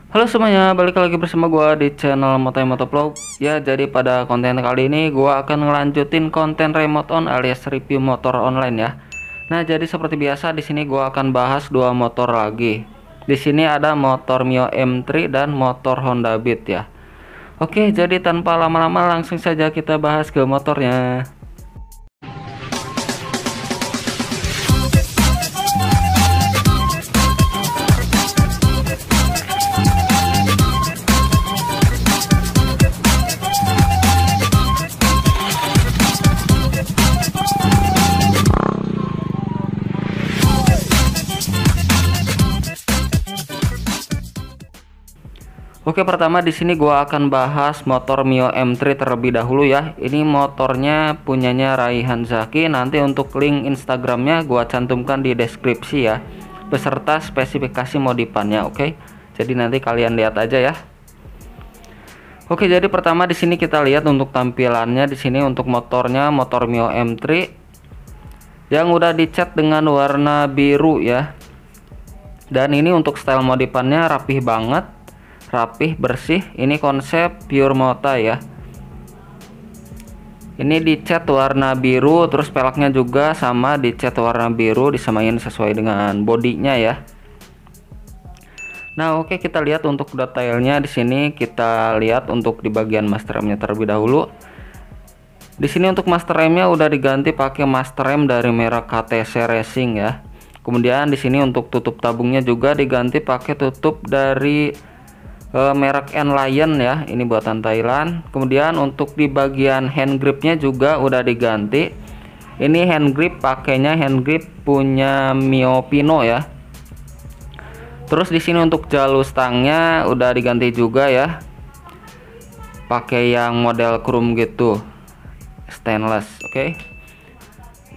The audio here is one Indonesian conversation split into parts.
Halo semuanya, balik lagi bersama gua di channel Motovlog. Ya, jadi pada konten kali ini gua akan ngelanjutin konten remote on alias review motor online ya. Nah, jadi seperti biasa di sini gua akan bahas dua motor lagi. Di sini ada motor Mio M3 dan motor Honda Beat ya. Oke, jadi tanpa lama-lama langsung saja kita bahas ke motornya. Oke, pertama di sini gua akan bahas motor Mio M3 terlebih dahulu ya. Ini motornya punyanya Raihan Zaki. Nanti untuk link Instagramnya gua cantumkan di deskripsi ya, beserta spesifikasi modifannya. Oke, jadi nanti kalian lihat aja ya. Oke, jadi pertama di sini kita lihat untuk tampilannya. Di sini untuk motornya motor Mio M3 yang udah dicat dengan warna biru ya. Dan ini untuk style modifannya rapih banget. Rapih, bersih. Ini konsep pure mota ya. Ini dicat warna biru, terus peleknya juga sama dicat warna biru, disamain sesuai dengan bodinya ya. Nah, oke, kita lihat untuk detailnya. Di sini kita lihat untuk di bagian master remnya terlebih dahulu. Di sini untuk master remnya udah diganti pakai master rem dari merek KTC Racing ya. Kemudian di sini untuk tutup tabungnya juga diganti pakai tutup dari merek N-Lion ya, ini buatan Thailand. Kemudian untuk di bagian hand gripnya juga udah diganti. Ini hand grip pakainya hand grip punya Mio Pino ya. Terus di sini untuk jalur stangnya udah diganti juga ya, pakai yang model chrome gitu, stainless. Oke.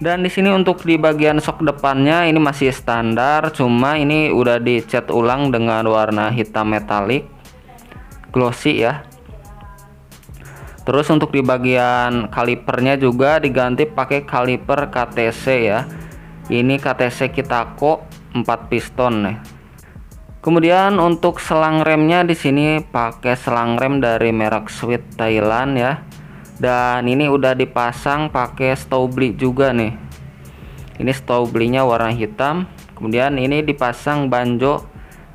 Dan di sini untuk di bagian sok depannya ini masih standar, cuma ini udah dicat ulang dengan warna hitam metalik glossy ya. Terus untuk di bagian kalipernya juga diganti pakai kaliper KTC ya. Ini KTC Kitako 4 piston nih. Kemudian untuk selang remnya di sini pakai selang rem dari merek Sweet Thailand ya. Dan ini udah dipasang pakai Stobli juga nih. Ini Stoblinya warna hitam. Kemudian ini dipasang banjo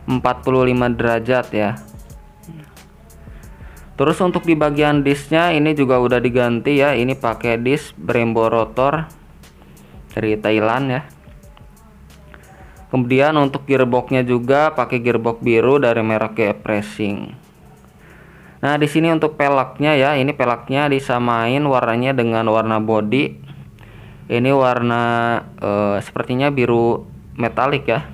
45 derajat ya. Terus untuk di bagian disknya ini juga udah diganti ya. Ini pakai disk Brembo rotor dari Thailand ya. Kemudian untuk gearboxnya juga pakai gearbox biru dari merek GF Racing. Nah, di sini untuk peleknya ya, ini peleknya disamain warnanya dengan warna body. Ini warna sepertinya biru metalik ya.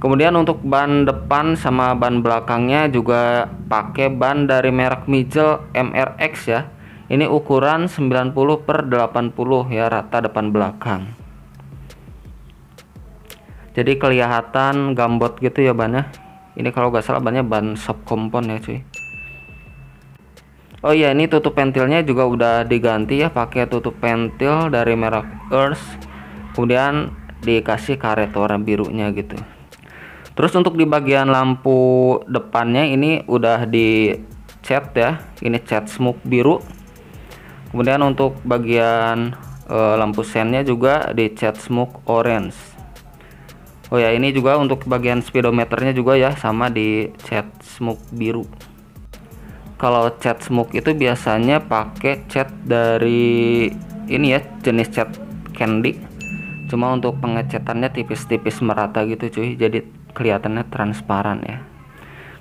Kemudian untuk ban depan sama ban belakangnya juga pakai ban dari merek Mijel MRX ya. Ini ukuran 90/80 ya, rata depan belakang. Jadi kelihatan gambot gitu ya bannya. Ini kalau nggak salah bannya ban shop kompon ya cuy. Oh iya, ini tutup pentilnya juga udah diganti ya, pakai tutup pentil dari merek Earth. Kemudian dikasih karet warna birunya gitu. Terus untuk di bagian lampu depannya ini udah dicat ya, ini cat smoke biru. Kemudian untuk bagian lampu sennya juga dicat smoke orange. Oh ya, ini juga untuk bagian speedometernya juga ya, sama dicat smoke biru. Kalau cat smoke itu biasanya pakai cat dari ini ya, jenis cat candy. Cuma untuk pengecatannya tipis-tipis merata gitu cuy, jadi kelihatannya transparan ya.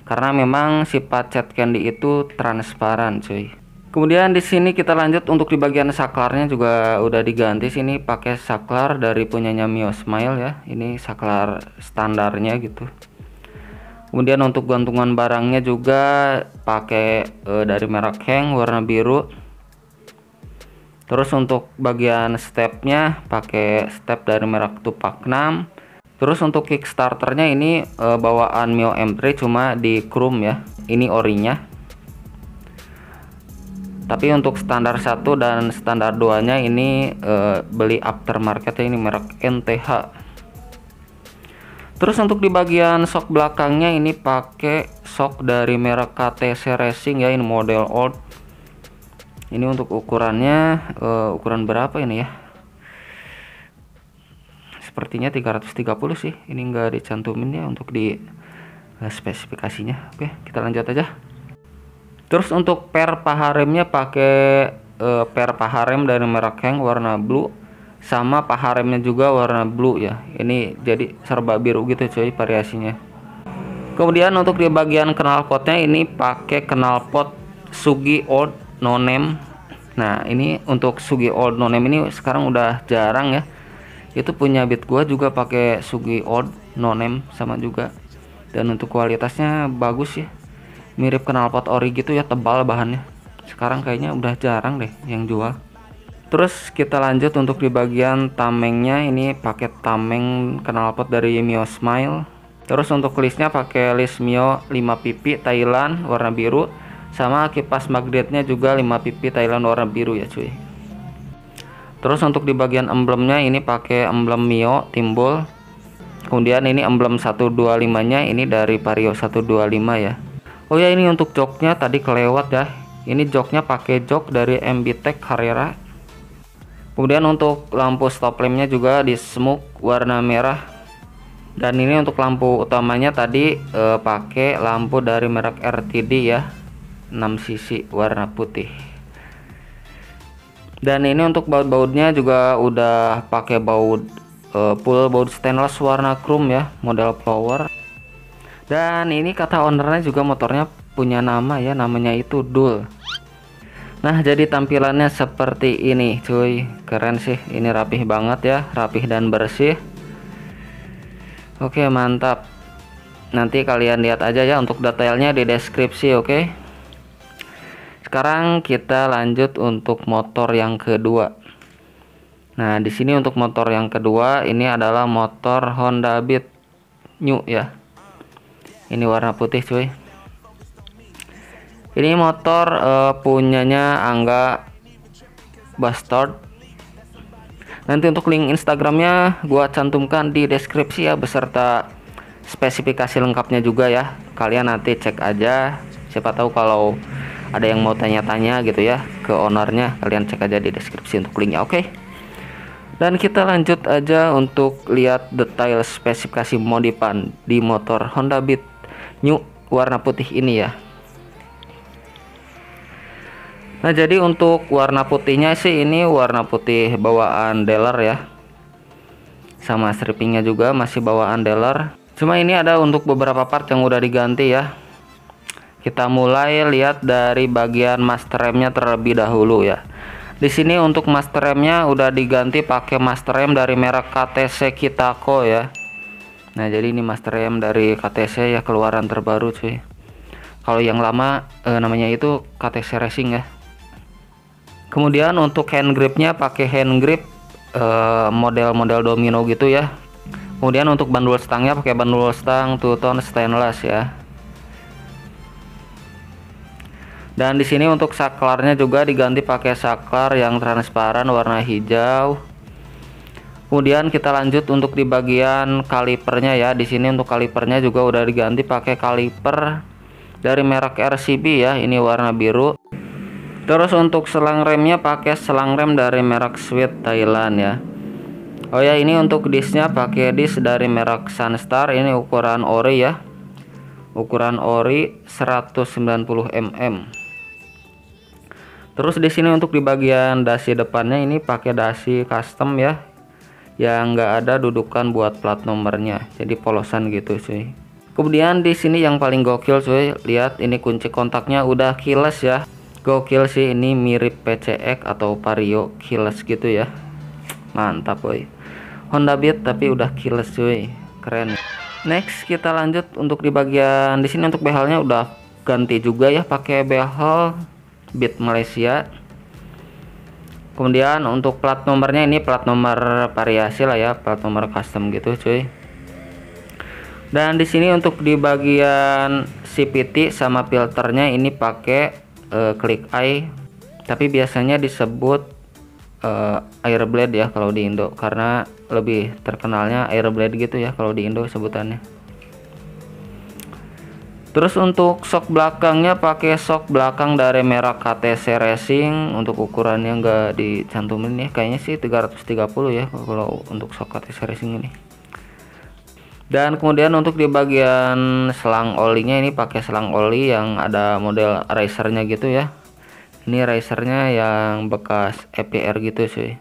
Karena memang sifat cat candy itu transparan cuy. Kemudian di sini kita lanjut untuk di bagian saklarnya juga udah diganti. Sini pakai saklar dari punyanya Mio Smile ya. Ini saklar standarnya gitu. Kemudian untuk gantungan barangnya juga pakai dari merek Heng warna biru. Terus untuk bagian stepnya pakai step dari merek Tupac 6. Terus untuk kickstarternya ini bawaan Mio M3 cuma di chrome ya. Ini orinya. Tapi untuk standar 1 dan standar 2 nya ini beli aftermarket ya, ini merek NTH. Terus untuk di bagian shock belakangnya ini pakai shock dari merek KTC Racing ya, ini model old. Ini untuk ukurannya ukuran berapa ini ya? Sepertinya 330 sih. Ini enggak dicantumin ya untuk di spesifikasinya. Oke, kita lanjut aja. Terus untuk per paha remnya pakai per paha rem dari merek Heng warna blue, sama paha remnya juga warna blue ya. Ini jadi serba biru gitu cuy variasinya. Kemudian untuk di bagian knalpotnya ini pakai knalpot Sugi Old No Name. Nah, ini untuk Sugi Old No Name ini sekarang udah jarang ya. Itu punya Beat gua juga pakai Sugi Old No Name sama juga. Dan untuk kualitasnya bagus ya. Mirip knalpot ori gitu ya, tebal bahannya. Sekarang kayaknya udah jarang deh yang jual. Terus kita lanjut untuk di bagian tamengnya, ini pakai tameng knalpot dari Mio Smile. Terus untuk listnya pakai list Mio 5 pipi Thailand warna biru, sama kipas magnetnya juga 5 pipi Thailand warna biru ya cuy. Terus untuk di bagian emblemnya ini pakai emblem Mio timbul. Kemudian ini emblem 125 nya ini dari Vario 125 ya. Oh ya, ini untuk joknya tadi kelewat ya. Ini joknya pakai jok dari MBTech Carrera. Kemudian untuk lampu stop lampnya juga di smoke warna merah. Dan ini untuk lampu utamanya tadi pakai lampu dari merek RTD ya, 6 sisi warna putih. Dan ini untuk baut-bautnya juga udah pakai baut full baut stainless warna chrome ya, model flower. Dan ini kata ownernya juga motornya punya nama ya, namanya itu Dul. Nah, jadi tampilannya seperti ini cuy, keren sih. Ini rapih banget ya, rapih dan bersih. Oke, mantap. Nanti kalian lihat aja ya untuk detailnya di deskripsi. Oke, sekarang kita lanjut untuk motor yang kedua. Nah, di sini untuk motor yang kedua ini adalah motor Honda Beat New ya. Ini warna putih cuy. Ini motor punyanya Angga Bastard. Nanti untuk link Instagramnya gua cantumkan di deskripsi ya, beserta spesifikasi lengkapnya juga ya. Kalian nanti cek aja. Siapa tahu kalau ada yang mau tanya-tanya gitu ya ke ownernya, kalian cek aja di deskripsi untuk linknya. Oke. Dan kita lanjut aja untuk lihat detail spesifikasi modifan di motor Honda Beat New warna putih ini ya. Nah, jadi untuk warna putihnya sih ini warna putih bawaan dealer ya. Sama strippingnya juga masih bawaan dealer. Cuma ini ada untuk beberapa part yang udah diganti ya. Kita mulai lihat dari bagian master remnya terlebih dahulu ya. Di sini untuk master remnya udah diganti pakai master rem dari merek KTC Kitako ya. Nah, jadi ini master rem dari KTC ya, keluaran terbaru cuy. Kalau yang lama namanya itu KTC Racing ya. Kemudian untuk hand gripnya pakai hand grip model-model domino gitu ya. Kemudian untuk bandul stangnya pakai bandul stang two-tone stainless ya. Dan di sini untuk saklarnya juga diganti pakai saklar yang transparan warna hijau. Kemudian kita lanjut untuk di bagian kalipernya ya. Di sini untuk kalipernya juga udah diganti pakai kaliper dari merek RCB ya. Ini warna biru. Terus untuk selang remnya pakai selang rem dari merek Sweet Thailand ya. Oh ya, ini untuk disnya pakai dis dari merek Sunstar. Ini ukuran ori ya. Ukuran ori 190 mm. Terus di sini untuk di bagian dasi depannya ini pakai dasi custom ya, yang enggak ada dudukan buat plat nomornya, jadi polosan gitu cuy. Kemudian di sini yang paling gokil cuy, lihat ini kunci kontaknya udah keyless ya. Gokil sih, ini mirip PCX atau Vario keyless gitu ya. Mantap boy. Honda Beat tapi udah keyless cuy, keren. Next kita lanjut untuk di bagian di sini untuk behelnya udah ganti juga ya, pakai behel Beat Malaysia. Kemudian untuk plat nomornya ini plat nomor variasi lah ya, plat nomor custom gitu cuy. Dan di sini untuk di bagian CVT sama filternya ini pakai Click Eye, tapi biasanya disebut Airblade ya kalau di Indo, karena lebih terkenalnya Airblade gitu ya kalau di Indo sebutannya. Terus untuk shock belakangnya pakai shock belakang dari merek KTC Racing. Untuk ukurannya nggak dicantumin ya, kayaknya sih 330 ya kalau untuk shock KTC Racing ini. Dan kemudian untuk di bagian selang olinya ini pakai selang oli yang ada model racernya gitu ya. Ini racernya yang bekas EPR gitu cuy.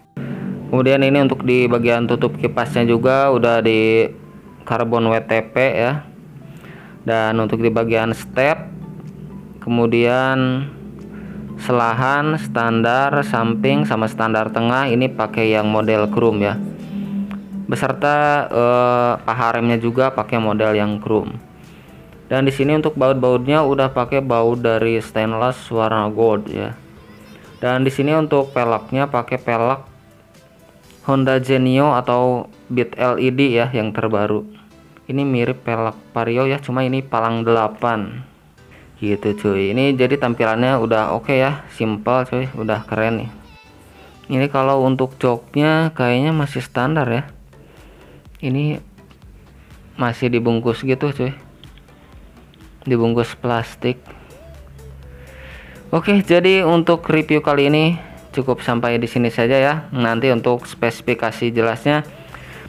Kemudian ini untuk di bagian tutup kipasnya juga udah di karbon WTP ya. Dan untuk di bagian step, kemudian selahan standar samping sama standar tengah ini pakai yang model chrome ya, beserta paha remnya juga pakai model yang chrome. Dan di sini untuk baut-bautnya udah pakai baut dari stainless warna gold ya. Dan di sini untuk peleknya pakai pelek Honda Genio atau Beat LED ya yang terbaru. Ini mirip pelek Vario ya, cuma ini palang 8 gitu cuy. Ini jadi tampilannya udah oke ya, simple cuy, udah keren nih. Ini kalau untuk joknya kayaknya masih standar ya, ini masih dibungkus gitu cuy, dibungkus plastik. Oke, jadi untuk review kali ini cukup sampai di sini saja ya. Nanti untuk spesifikasi jelasnya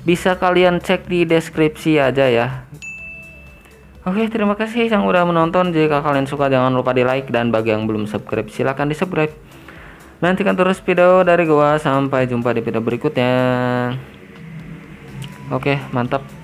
bisa kalian cek di deskripsi aja ya. Oke, terima kasih yang udah menonton. Jika kalian suka jangan lupa di like, dan bagi yang belum subscribe silahkan di subscribe. Nantikan terus video dari gua. Sampai jumpa di video berikutnya. Oke, mantap.